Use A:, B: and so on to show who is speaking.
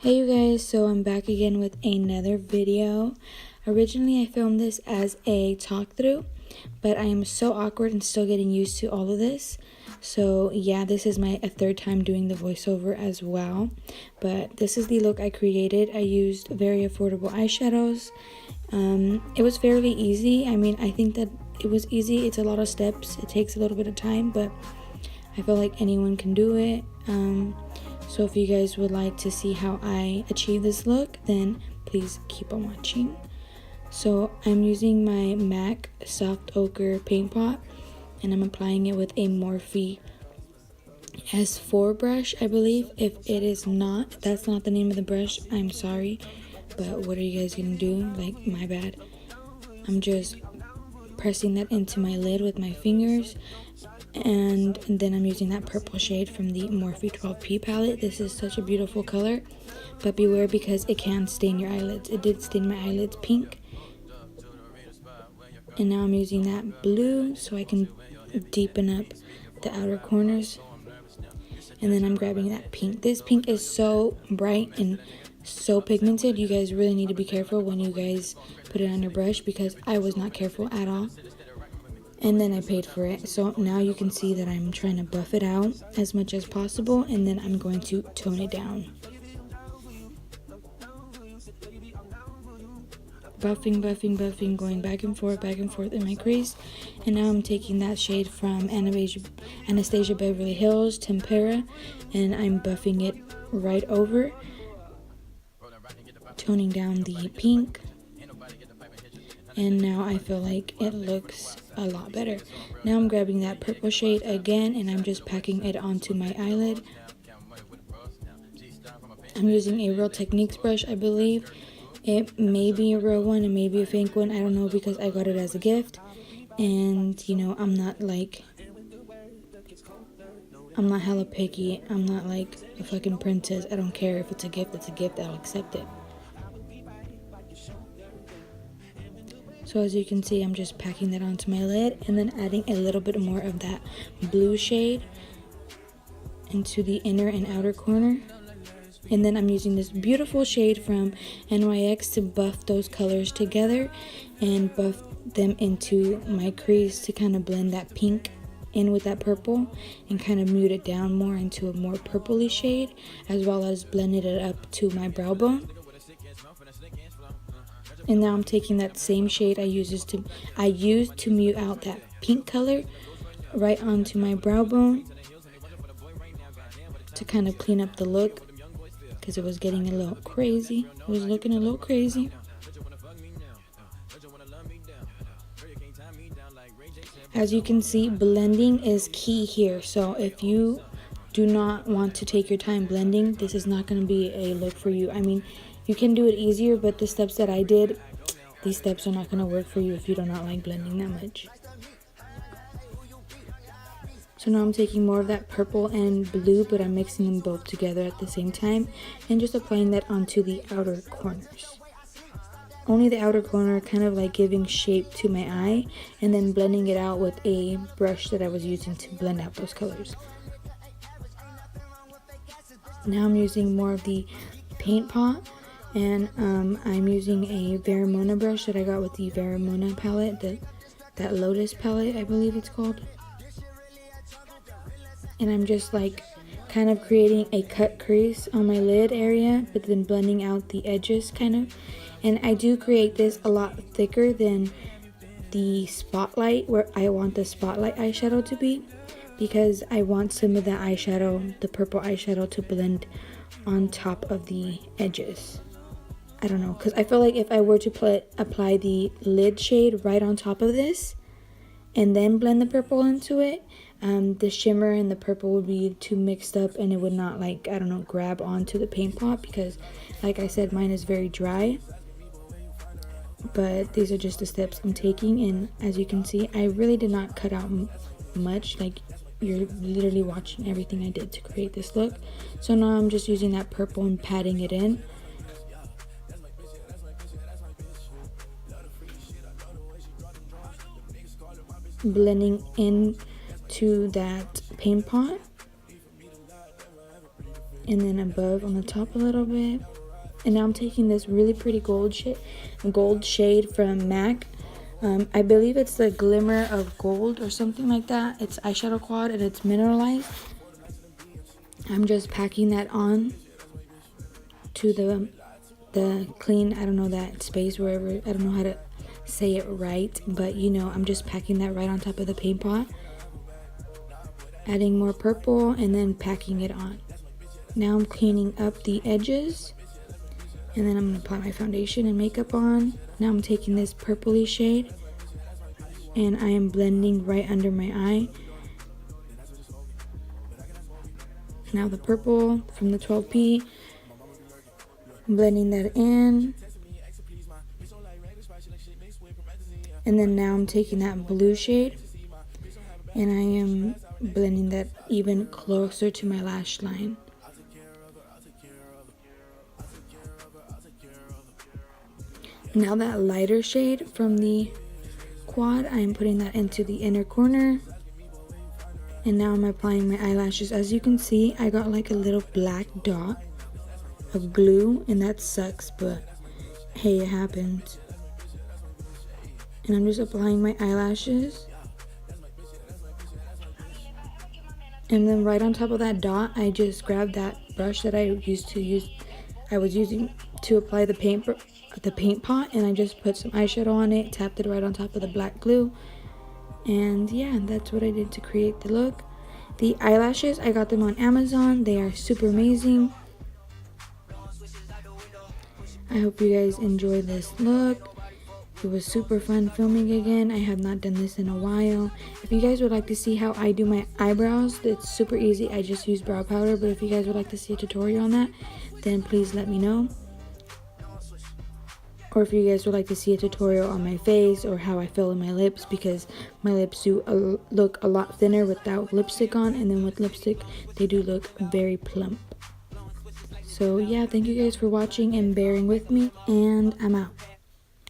A: Hey you guys, so I'm back again with another video. Originally I filmed this as a talk through, but I am so awkward and still getting used to all of this. So yeah, this is my third time doing the voiceover as well. But this is the look I created. I used very affordable eyeshadows. It was fairly easy. I mean, I think that it was easy. It's a lot of steps. It takes a little bit of time, but I feel like anyone can do it. So if you guys would like to see how I achieve this look, then please keep on watching. So I'm using my MAC soft ochre paint pot, and I'm applying it with a Morphe S4 brush, I believe. If it is not, if that's not the name of the brush, I'm sorry, but what are you guys gonna do? Like, my bad. I'm just pressing that into my lid with my fingers, and then I'm using that purple shade from the Morphe 12P palette. This is such a beautiful color, but beware because it can stain your eyelids. It did stain my eyelids pink. And now I'm using that blue so I can deepen up the outer corners. And then I'm grabbing that pink. This pink is so bright and so pigmented. You guys really need to be careful when you guys put it on your brush, because I was not careful at all. And then I paid for it. So now you can see that I'm trying to buff it out as much as possible, and then I'm going to tone it down. Buffing, going back and forth in my crease. And now I'm taking that shade from Anastasia Beverly Hills, Tempura, and I'm buffing it right over, toning down the pink. And now I feel like it looks a lot better. Now I'm grabbing that purple shade again, and I'm just packing it onto my eyelid. I'm using a Real Techniques brush, I believe. It may be a real one, it may be a fake one, I don't know, because I got it as a gift. And you know, I'm not hella picky. I'm not like a fucking princess. I don't care if it's a gift, I'll accept it. So as you can see, I'm just packing that onto my lid and then adding a little bit more of that blue shade into the inner and outer corner. And then I'm using this beautiful shade from NYX to buff those colors together and buff them into my crease to kind of blend that pink in with that purple and kind of mute it down more into a more purpley shade, as well as blended it up to my brow bone. And now I'm taking that same shade I used to mute out that pink color right onto my brow bone to kind of clean up the look, because it was getting a little crazy. It was looking a little crazy. As you can see, blending is key here. So if you do not want to take your time blending, this is not going to be a look for you. I mean, you can do it easier, but the steps that I did, these steps are not going to work for you if you do not like blending that much. So now I'm taking more of that purple and blue, but I'm mixing them both together at the same time and just applying that onto the outer corners. Only the outer corner, kind of like giving shape to my eye, and then blending it out with a brush that I was using to blend out those colors. Now I'm using more of the paint pot, and I'm using a Vermona brush that I got with the Vermona palette, that Lotus palette, I believe it's called. And I'm just like kind of creating a cut crease on my lid area, but then blending out the edges kind of. And I do create this a lot thicker than the spotlight, where I want the spotlight eyeshadow to be, because I want some of the eyeshadow, the purple eyeshadow, to blend on top of the edges. I don't know, because I feel like if I were to apply the lid shade right on top of this and then blend the purple into it, the shimmer and the purple would be too mixed up, and it would not, like, I don't know, grab onto the paint pot, because like I said, mine is very dry. But these are just the steps I'm taking, and as you can see, I really did not cut out much. Like, you're literally watching everything I did to create this look. So now I'm just using that purple and patting it in. Blending into that paint pot. and then above on the top a little bit. And now I'm taking this really pretty gold shade from MAC. I believe it's the Glimmer of Gold or something like that. It's eyeshadow quad and it's mineralized. I'm just packing that on to the clean, I don't know, that space wherever, I don't know how to say it right, but you know, I'm just packing that right on top of the paint pot. Adding more purple and then packing it on. Now I'm cleaning up the edges. And then I'm going to apply my foundation and makeup on. Now I'm taking this purpley shade and I am blending right under my eye. Now the purple from the 12P, I'm blending that in. And then now I'm taking that blue shade and I am blending that even closer to my lash line. Now that lighter shade from the quad, I am putting that into the inner corner. And now I'm applying my eyelashes. As you can see, I got like a little black dot of glue, and that sucks, but hey, it happens. And I'm just applying my eyelashes. And then right on top of that dot, I just grabbed that brush that I was using to apply the paint pot, and I just put some eyeshadow on it, tapped it right on top of the black glue, and yeah, that's what I did to create the look. The eyelashes, I got them on Amazon. They are super amazing. I hope you guys enjoyed this look. It was super fun filming again. I have not done this in a while. If you guys would like to see how I do my eyebrows, it's super easy. I just use brow powder, but if you guys would like to see a tutorial on that, then please let me know. Or if you guys would like to see a tutorial on my face or how I fill in my lips, because my lips do look a lot thinner without lipstick on, and then with lipstick they do look very plump. So yeah, thank you guys for watching and bearing with me, and I'm out.